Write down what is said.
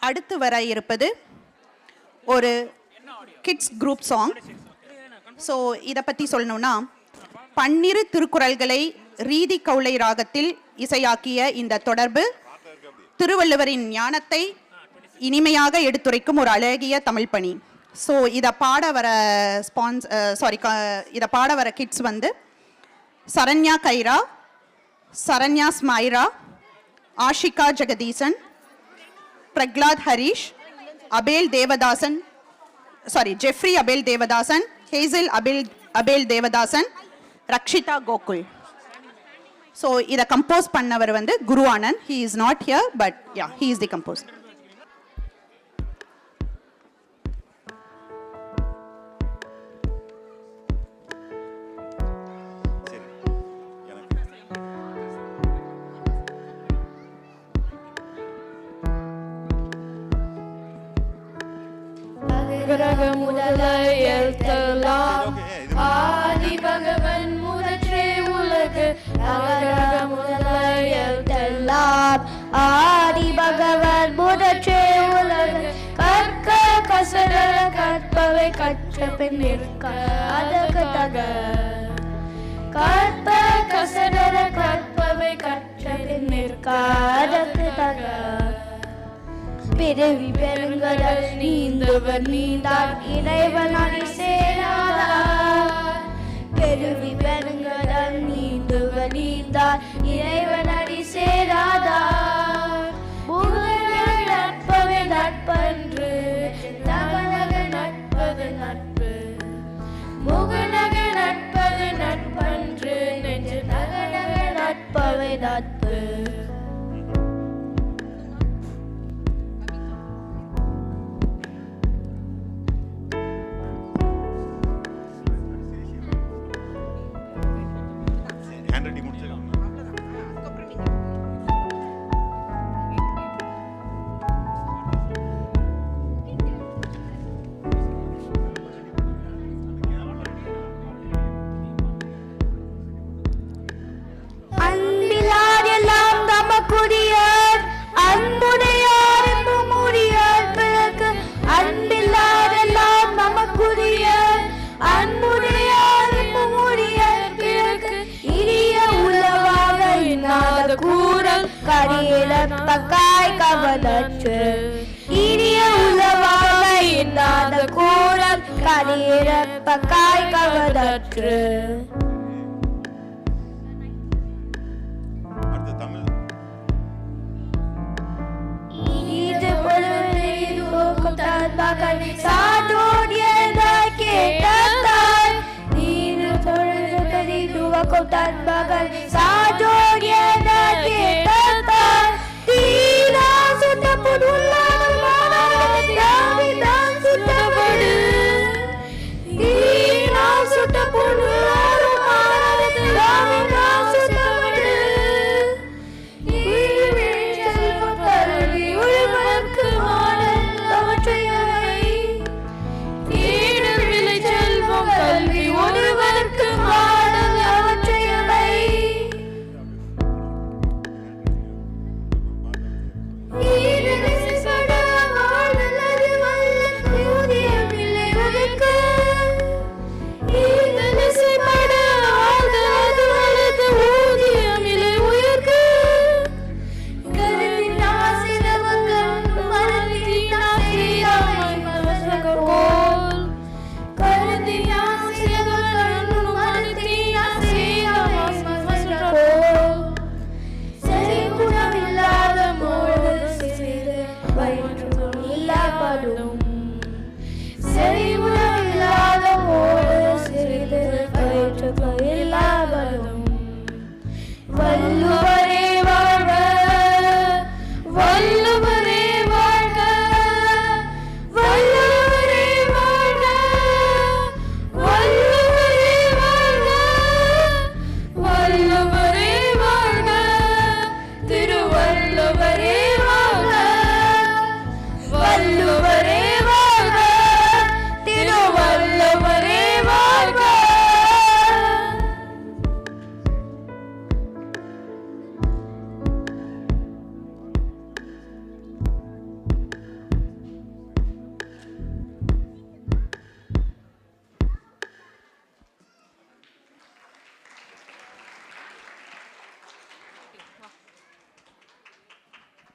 அடுத்து வர இருப்பது ஒரு கிட்ஸ் குரூப் சாங். ஸோ இதை பற்றி சொல்லணும்னா, பன்னிரு திருக்குறள்களை ரீதி கௌளை ராகத்தில் இசையாக்கிய இந்த தொடர்பு திருவள்ளுவரின் ஞானத்தை இனிமையாக எடுத்துரைக்கும் ஒரு அழகிய தமிழ் பணி. ஸோ இதை பாட வர கிட்ஸ் வந்து Saranya Kyra, Saranya Smaira, Ashika Jagadeesan, Prahlad Harish, Jeffrey Abel Devadasan, Hazel Abel Devadasan, Rakshitha Gokul. So இதை கம்போஸ் பண்ணவர் வந்து Guru Anand. He is not here, but yeah, he is the compose. ஆதி பகவன் முதற்றே உலகு ஆதி பகவன் முதற்றே உலகு கற்க கசட கற்பவை கற்ற பின் நிற்க அதற்கு தக கற்ப கசட கற்பவை கற்ற பின் நிற்க அதற்கு தக பிறவி பெருங்கடல் நீந்தவர் நீந்தார் இறைவன் அடி சேராதார். பிறவி பெருங்கடல் நீந்தவர் நீந்தார் இறைவன் அடி சேராதார். முகநக நட்பவை நட்பன்று தவநக நட்பது நட்பு. முகநக நட்பது நட்பன்று நெஞ்சு நகநக நட்பவை நட்பு. கரியப்பக்காய் கவனற்று இனிய உலவாக இன்னாத கூறல் கரியப்பக்காய் கவனற்று. இது பொழுதும் தன்மகன் சாதோடியதாய் கேட்டாய். இது பொழுது கதிதுவக்கும் தன்மகன் சாதோடியதாய் கேட்டாய். Padum